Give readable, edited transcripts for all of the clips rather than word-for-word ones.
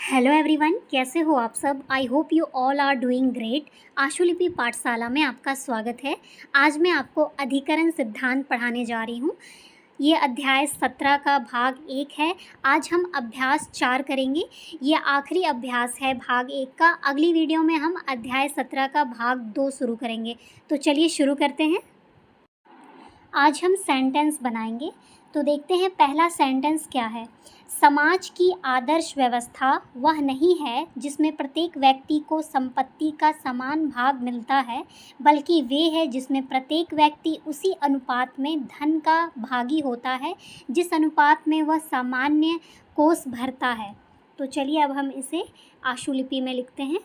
Hello everyone, कैसे हो आप सब। I hope you all are doing great. आशुलिपि पाठशाला में आपका स्वागत है। आज मैं आपको अधिकरण सिद्धांत पढ़ाने जा रही हूँ। ये अध्याय 17 का भाग 1 है। आज हम अभ्यास 4 करेंगे। ये आखिरी अभ्यास है भाग 1 का। अगली वीडियो में हम अध्याय 17 का भाग 2 शुरू करेंगे। तो चलिए शुरू करते हैं। आज हम सेंटेंस बनाएंगे। तो देखते हैं पहला सेंटेंस क्या है। समाज की आदर्श व्यवस्था वह नहीं है जिसमें प्रत्येक व्यक्ति को संपत्ति का समान भाग मिलता है, बल्कि वे है जिसमें प्रत्येक व्यक्ति उसी अनुपात में धन का भागी होता है जिस अनुपात में वह सामान्य कोष भरता है। तो चलिए अब हम इसे आशुलिपि में लिखते हैं।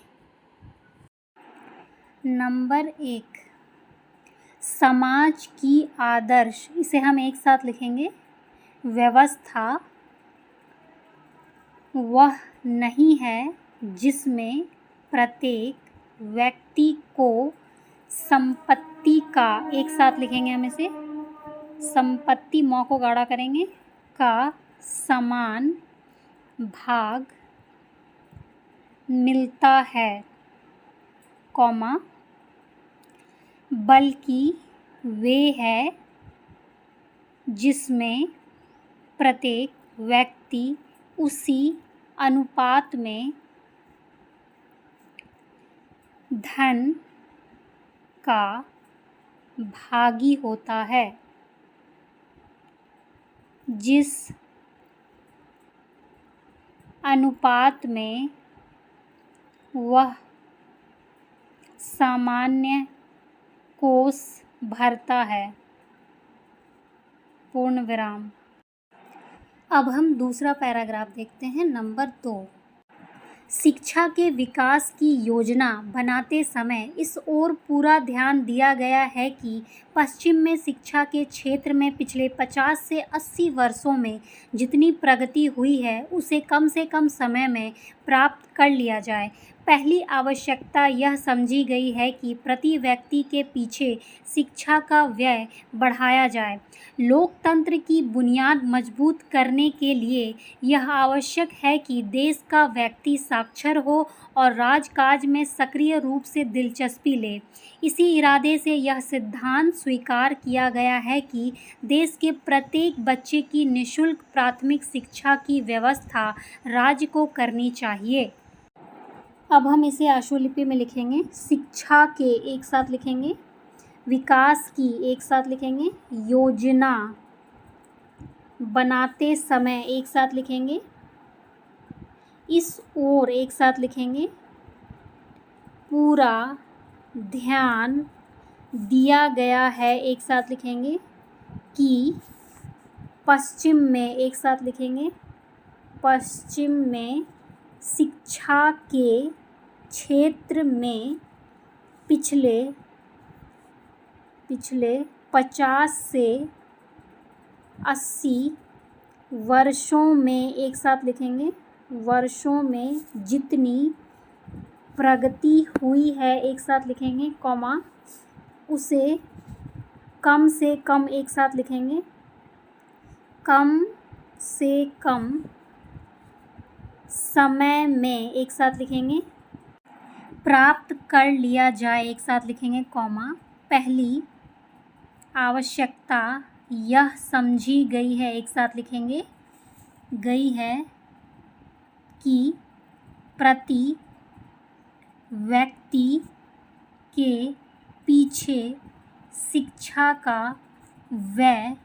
नंबर 1, समाज की आदर्श, इसे हम एक साथ लिखेंगे, व्यवस्था वह नहीं है जिसमें प्रत्येक व्यक्ति को संपत्ति का, एक साथ लिखेंगे हम इसे, संपत्ति मौ को गाढ़ा करेंगे, का समान भाग मिलता है, कॉमा, बल्कि वे है जिसमें प्रत्येक व्यक्ति उसी अनुपात में धन का भागी होता है जिस अनुपात में वह सामान्य कोष भरता है, पूर्ण विराम। अब हम दूसरा पैराग्राफ देखते हैं। नंबर 2, शिक्षा के विकास की योजना बनाते समय इस ओर पूरा ध्यान दिया गया है कि पश्चिम में शिक्षा के क्षेत्र में पिछले 50 से 80 वर्षों में जितनी प्रगति हुई है उसे कम से कम समय में प्राप्त कर लिया जाए। पहली आवश्यकता यह समझी गई है कि प्रति व्यक्ति के पीछे शिक्षा का व्यय बढ़ाया जाए। लोकतंत्र की बुनियाद मजबूत करने के लिए यह आवश्यक है कि देश का व्यक्ति साक्षर हो और राजकाज में सक्रिय रूप से दिलचस्पी ले। इसी इरादे से यह सिद्धांत स्वीकार किया गया है कि देश के प्रत्येक बच्चे की निःशुल्क प्राथमिक शिक्षा की व्यवस्था राज्य को करनी चाहिए। अब हम इसे आशुलिपि में लिखेंगे। शिक्षा के एक साथ लिखेंगे, विकास की एक साथ लिखेंगे, योजना बनाते समय एक साथ लिखेंगे, इस ओर एक साथ लिखेंगे, पूरा ध्यान दिया गया है एक साथ लिखेंगे, कि पश्चिम में एक साथ लिखेंगे, पश्चिम में शिक्षा के क्षेत्र में पिछले 50 से 80 वर्षों में एक साथ लिखेंगे, वर्षों में जितनी प्रगति हुई है एक साथ लिखेंगे, कॉमा, उसे कम से कम एक साथ लिखेंगे, कम से कम समय में एक साथ लिखेंगे, प्राप्त कर लिया जाए एक साथ लिखेंगे, कॉमा, पहली आवश्यकता यह समझी गई है एक साथ लिखेंगे, गई है कि प्रति व्यक्ति के पीछे शिक्षा का व्यय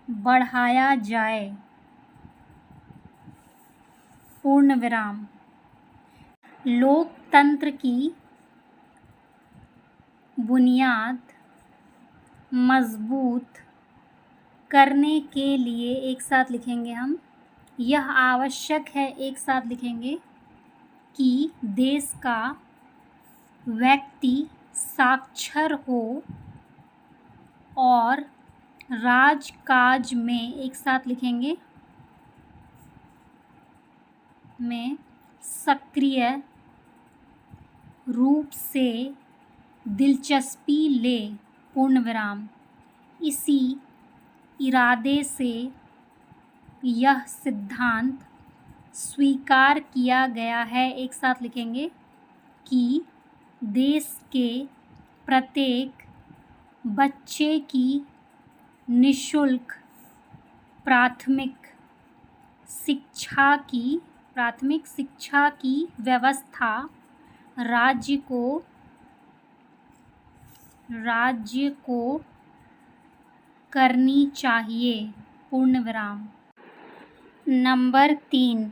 बढ़ाया जाए, पूर्ण विराम। लोकतंत्र की बुनियाद मजबूत करने के लिए एक साथ लिखेंगे हम, यह आवश्यक है एक साथ लिखेंगे, कि देश का व्यक्ति साक्षर हो और राजकाज में एक साथ लिखेंगे, में सक्रिय रूप से दिलचस्पी ले, पूर्ण विराम। इसी इरादे से यह सिद्धांत स्वीकार किया गया है, एक साथ लिखेंगे, कि देश के प्रत्येक बच्चे की निःशुल्क प्राथमिक शिक्षा की व्यवस्था राज्य को करनी चाहिए, पूर्ण विराम। नंबर 3,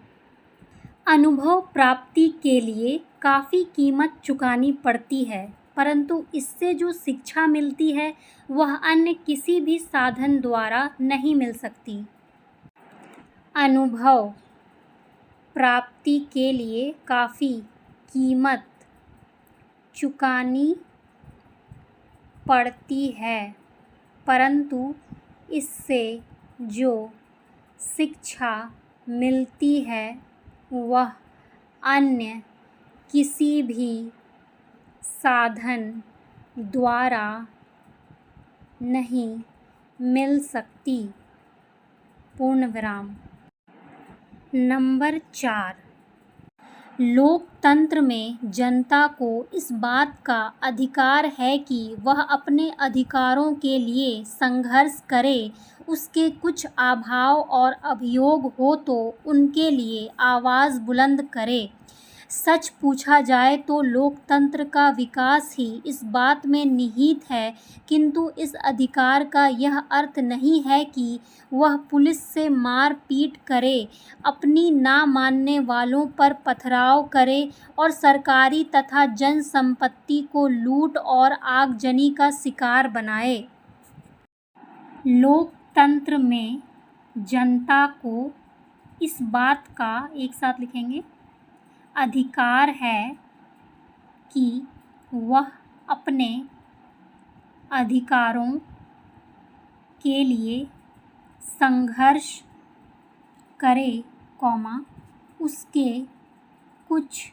अनुभव प्राप्ति के लिए काफ़ी कीमत चुकानी पड़ती है, परंतु इससे जो शिक्षा मिलती है वह अन्य किसी भी साधन द्वारा नहीं मिल सकती। अनुभव प्राप्ति के लिए काफ़ी कीमत चुकानी पड़ती है, परंतु इससे जो शिक्षा मिलती है वह अन्य किसी भी साधन द्वारा नहीं मिल सकती, पूर्ण विराम। नंबर 4, लोकतंत्र में जनता को इस बात का अधिकार है कि वह अपने अधिकारों के लिए संघर्ष करे, उसके कुछ अभाव और अभियोग हो तो उनके लिए आवाज़ बुलंद करे। सच पूछा जाए तो लोकतंत्र का विकास ही इस बात में निहित है, किंतु इस अधिकार का यह अर्थ नहीं है कि वह पुलिस से मारपीट करे, अपनी ना मानने वालों पर पथराव करे और सरकारी तथा जन संपत्ति को लूट और आगजनी का शिकार बनाए। लोकतंत्र में जनता को इस बात का, एक साथ लिखेंगे, अधिकार है कि वह अपने अधिकारों के लिए संघर्ष करे, उसके कुछ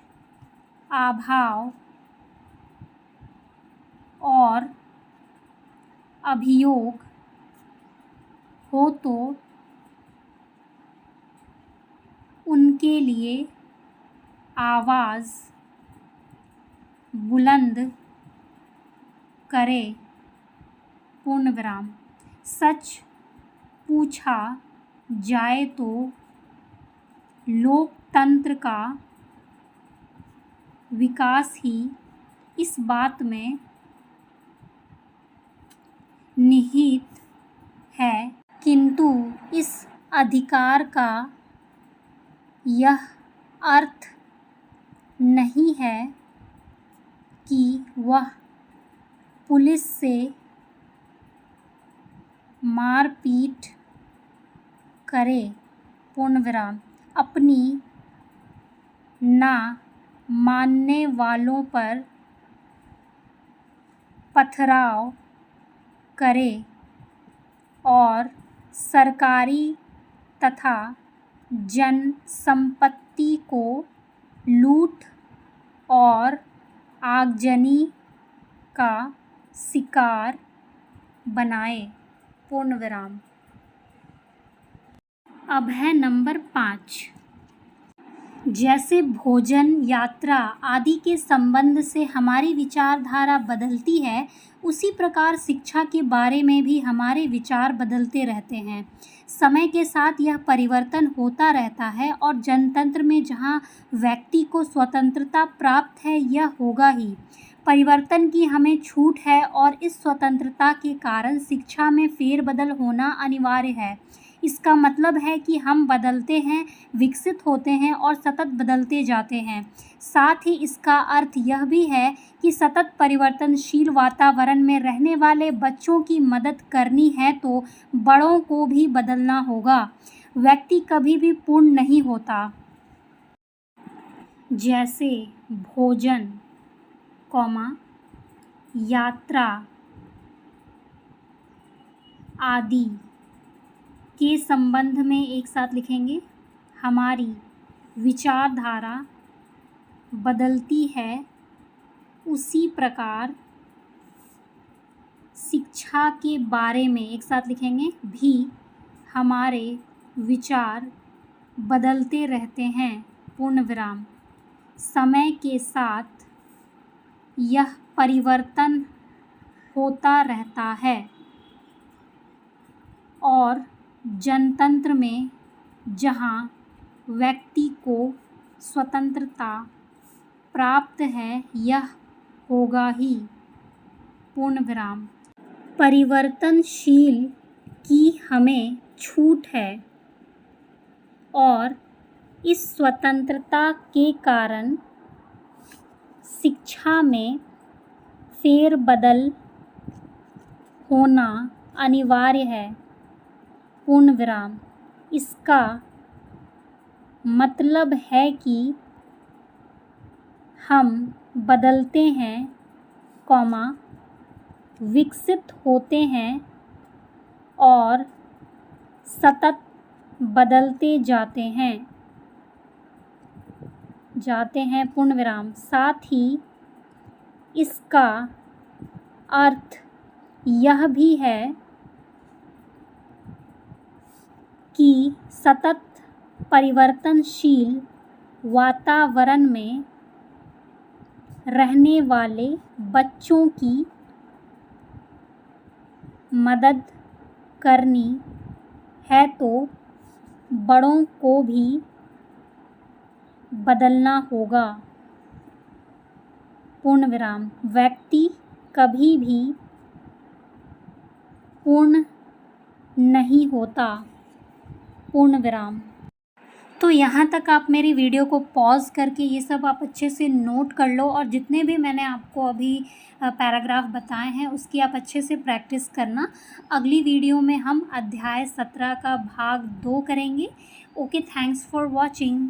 अभाव और अभियोग हो तो उनके लिए आवाज़ बुलंद करे, पूर्ण विराम। सच पूछा जाए तो लोकतंत्र का विकास ही इस बात में निहित है, किंतु इस अधिकार का यह अर्थ नहीं है कि वह पुलिस से मारपीट करे, पूर्ण विराम, अपनी ना मानने वालों पर पथराव करे और सरकारी तथा जन संपत्ति को लूट और आगजनी का शिकार बनाए, पूर्ण विराम। अब है नंबर 5, जैसे भोजन, यात्रा आदि के संबंध से हमारी विचारधारा बदलती है, उसी प्रकार शिक्षा के बारे में भी हमारे विचार बदलते रहते हैं। समय के साथ यह परिवर्तन होता रहता है और जनतंत्र में जहाँ व्यक्ति को स्वतंत्रता प्राप्त है यह होगा ही। परिवर्तन की हमें छूट है और इस स्वतंत्रता के कारण शिक्षा में फेरबदल होना अनिवार्य है। इसका मतलब है कि हम बदलते हैं, विकसित होते हैं और सतत बदलते जाते हैं। साथ ही इसका अर्थ यह भी है कि सतत परिवर्तनशील वातावरण में रहने वाले बच्चों की मदद करनी है तो बड़ों को भी बदलना होगा। व्यक्ति कभी भी पूर्ण नहीं होता। जैसे भोजन, यात्रा आदि के संबंध में, एक साथ लिखेंगे, हमारी विचारधारा बदलती है, उसी प्रकार शिक्षा के बारे में, एक साथ लिखेंगे, भी हमारे विचार बदलते रहते हैं, पूर्ण विराम। समय के साथ यह परिवर्तन होता रहता है और जनतंत्र में जहाँ व्यक्ति को स्वतंत्रता प्राप्त है, यह होगा ही, पूर्ण विराम। परिवर्तनशील की हमें छूट है और इस स्वतंत्रता के कारण शिक्षा में फेरबदल होना अनिवार्य है, पूर्ण विराम। इसका मतलब है कि हम बदलते हैं, कॉमा, विकसित होते हैं और सतत बदलते जाते हैं, पूर्ण विराम। साथ ही इसका अर्थ यह भी है कि सतत परिवर्तनशील वातावरण में रहने वाले बच्चों की मदद करनी है तो बड़ों को भी बदलना होगा, पूर्ण विराम। व्यक्ति कभी भी पूर्ण नहीं होता, पूर्ण विराम। तो यहाँ तक आप मेरी वीडियो को पॉज करके ये सब आप अच्छे से नोट कर लो और जितने भी मैंने आपको अभी पैराग्राफ बताए हैं उसकी आप अच्छे से प्रैक्टिस करना। अगली वीडियो में हम अध्याय 17 का भाग 2 करेंगे। Okay, thanks for watching.